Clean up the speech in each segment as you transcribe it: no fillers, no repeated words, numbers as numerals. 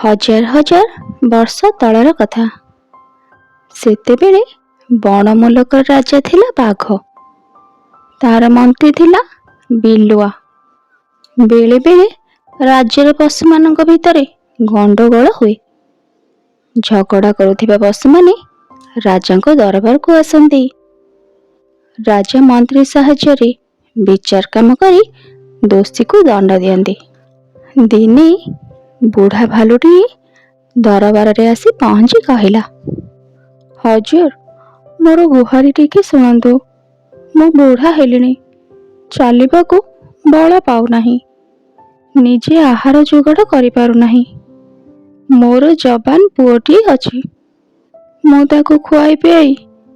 हजार हजार वर्ष तलर कथा। सेतेबेले बण मुलकर राजा थिला बाघ। तार मंत्री थिला बिलुआ। बेले बेले राज्यर पशु मानक भितरे गंडगोल हुए। झगड़ा करुथिबा पशु माने राजांको दरबार को आसंती। राजा मंत्री साहाय्य विचार काम करी दोषी को दंड दियंती। दिने बुढ़ा भालुटी दरबार रे आसी पहुंची कहला, हजूर मोर गुहारी टिके शुणु। मु बुढ़ा हेलिनी, चलिबाकू बल पाउनाही, निजे आहार जोगाड़ करि पारुनाही। मोर जवान पुओटी अछि, मु ताकू खुआई पियाई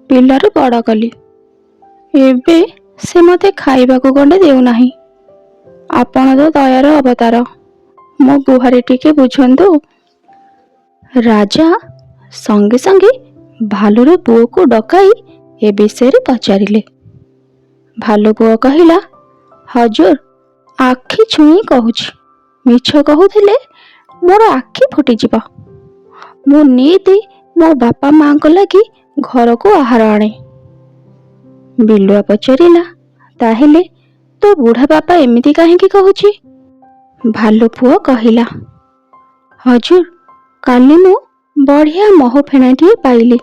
पिलारू बड़ कली। एबे से मते खाइबाकू गंडे देउनाही। आपण तो दयार अवतार, मो गुहारी टिके बुझंतु। राजा संगे संगे भालुर पुओ को डकाई ए विषय पचारिले। भालु पुओ कहिला, हजूर आखि छुई कहूछि, मिछ कहूथिले मोर आखि फुटिजिब। मु नीति मो बापा मां को लगी घर को आहार आणे। बिलुआ पचारिला, ताहेले तो बुढ़ा बापा एमिति काहेकि कहूछि? भालु पुओ कहिला, हजूर काली मु बढ़िया महु फेणाटिए पाइली,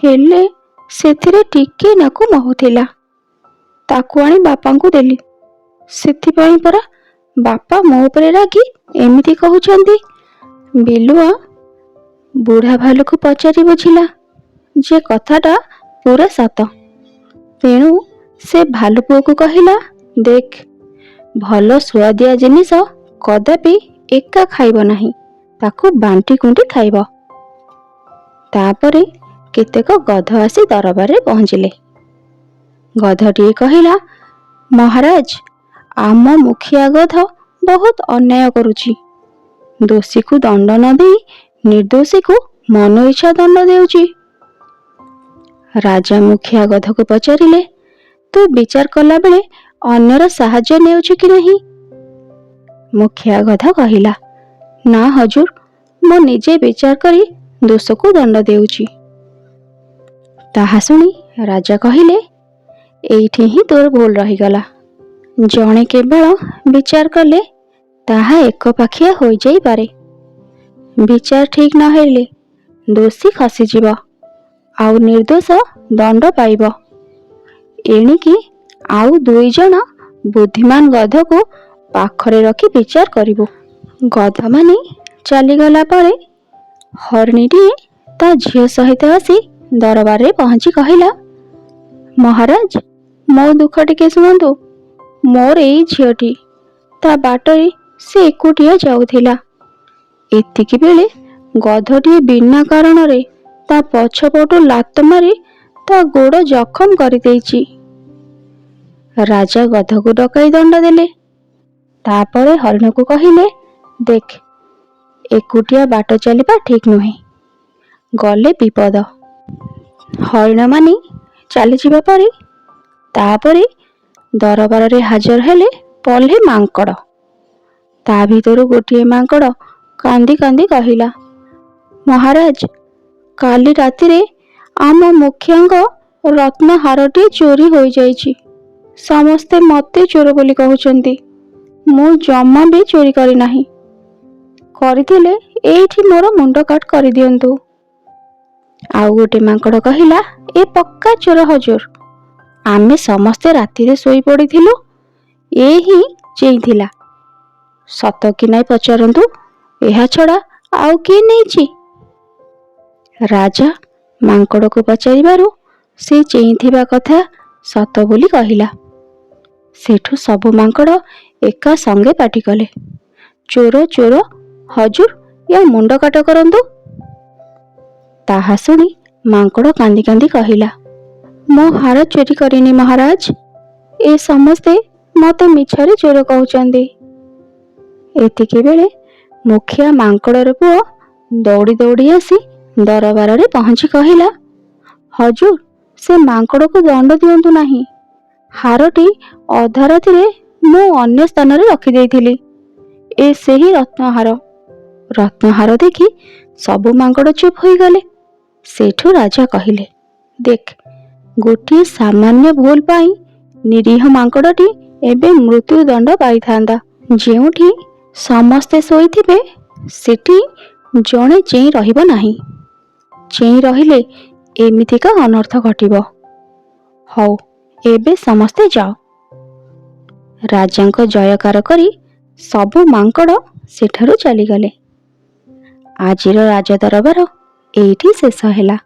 हेले सेथिरे टिके नाकु महु थिला। ताकू आनी बापा को देली, सेथिपाई परा बापा मो उपरे रागी एमिति कहउछंती। बिलुआ बुढ़ा भालु को पचारि बुझिला जे कथाटा पूरा सत। तेणु से भालु पुओ को कहिला, देख भल सुआदिया जिनिस कदापि एका खाइब नाही, ताकू बांटी कुंटी खाइब। तापरे केतेक गध आसी दरबार रे पहुंचिले। गधटीए कहिला, महाराज आम मुखिया गध बहुत अन्याय करुछि। दोषी को दंड न दे निर्दोषी को मन इच्छा दंड देउछि। राजा मुखिया गध को पचारिले, तू विचार कला बेले अन्यर साहाय्य नेउछि कि नहीं? मुखिया गध कहिला, ना हजूर मो निजे विचार करी दोष को दंड देउछि। ताहा सुनी राजा कहिले, एइठी ही तोर भूल रहीगला। जणे केवल विचार कले ताहा एक पाखिया होई जाई पारे। विचार ठीक न हेले दोषी खसीजिब, आउ निर्दोष दंड पाइब। एणिकी आउ दुई जण बुद्धिमान गध को पाखरे रखी विचार करिबो। गध माने चलीगला परे हरणीटीए ता झियो सहित आसी दरबार रे पहुंची कहिला, महाराज मो दुख टिके शुणु। मोर एई झियोटी ता बाटरे से एकुटिया जाउथिला। एतिकी बेले गधटी बिना कारण रे ता पछपटु लात मारी ता गोड़ जखम करि देइछि। राजा गध को डकाई दंड देले। तापरे हरिण को कहिले, देख एकुटिया बाट चलिबा ठीक नुहे, गले विपद। हरिण मानी चली जिबा परे तापरे दरबार रे हाजर हेले पल्हे मांकड़। ता भितरु गोटिए मांकड़ कांदी कांदी कहिला, महाराज काली रातिरे आम मुखियांग रत्न हारटी चोरी होई जाइछि। समस्ते मते चोर बोली कहउचंती, मु जम्मा भी चोरी करी नाही। करिथिले एइठी मोर मुंड काट करि दियंतु। आउ गोटे मांकड़ कहिला, ए पक्का चोर हजूर, आमे समस्ते रातिरे सोई पड़िथिलु, ए ही चेइथिला। सत कि नाई पचारंतु, एहा छड़ा आउ किए नेइछि? राजा मांकड़ को पचारिबारु से चेइथिबा कथा सत बोली कहिला। सेठु सबु मांकड़ एका संगे पाटी कले, चोर चोर हजूर या मुंड काट करंतु। ताहा सुनी मांकड़ कांदी कांदी कहिला, मो हार चोरी करिनी महाराज, ए समस्ते मते मिछरे चोर कहउचंदी। एतिके बेले मुखिया मांकड़र पुओ दौड़ी दौड़ी आसी दरबार रे पहुंची कहिला, हजूर से मांकड़ को दंड दियंतु नाही। हारटी अधा रातिरे मु अन्य स्थान रे रखी देइथिली। ए सेही रत्नहार, ରତ୍ନହାର ଦେଖି ସବୁ ମାଙ୍କଡ଼ ଚୁପ୍ ହୋଇଗଲେ। ସେଠୁ ରାଜା କହିଲେ, ଦେଖ, ଗୋଟିଏ ସାମାନ୍ୟ ଭୁଲ ପାଇଁ ନିରୀହ ମାଙ୍କଡ଼ଟି ଏବେ ମୃତ୍ୟୁଦଣ୍ଡ ପାଇଥାନ୍ତା। ଯେଉଁଠି ସମସ୍ତେ ଶୋଇଥିବେ ସେଠି ଜଣେ ଚେଇଁ ରହିବ ନାହିଁ। ଚେଇଁ ରହିଲେ ଏମିତିକା ଅନର୍ଥ ଘଟିବ। ହଉ, ଏବେ ସମସ୍ତେ ଯାଅ। ରାଜାଙ୍କ ଜୟକାର କରି ସବୁ ମାଙ୍କଡ଼ ସେଠାରୁ ଚାଲିଗଲେ। ଆଜିର ରାଜଦରବାର ଏଇଠି ଶେଷ ହେଲା।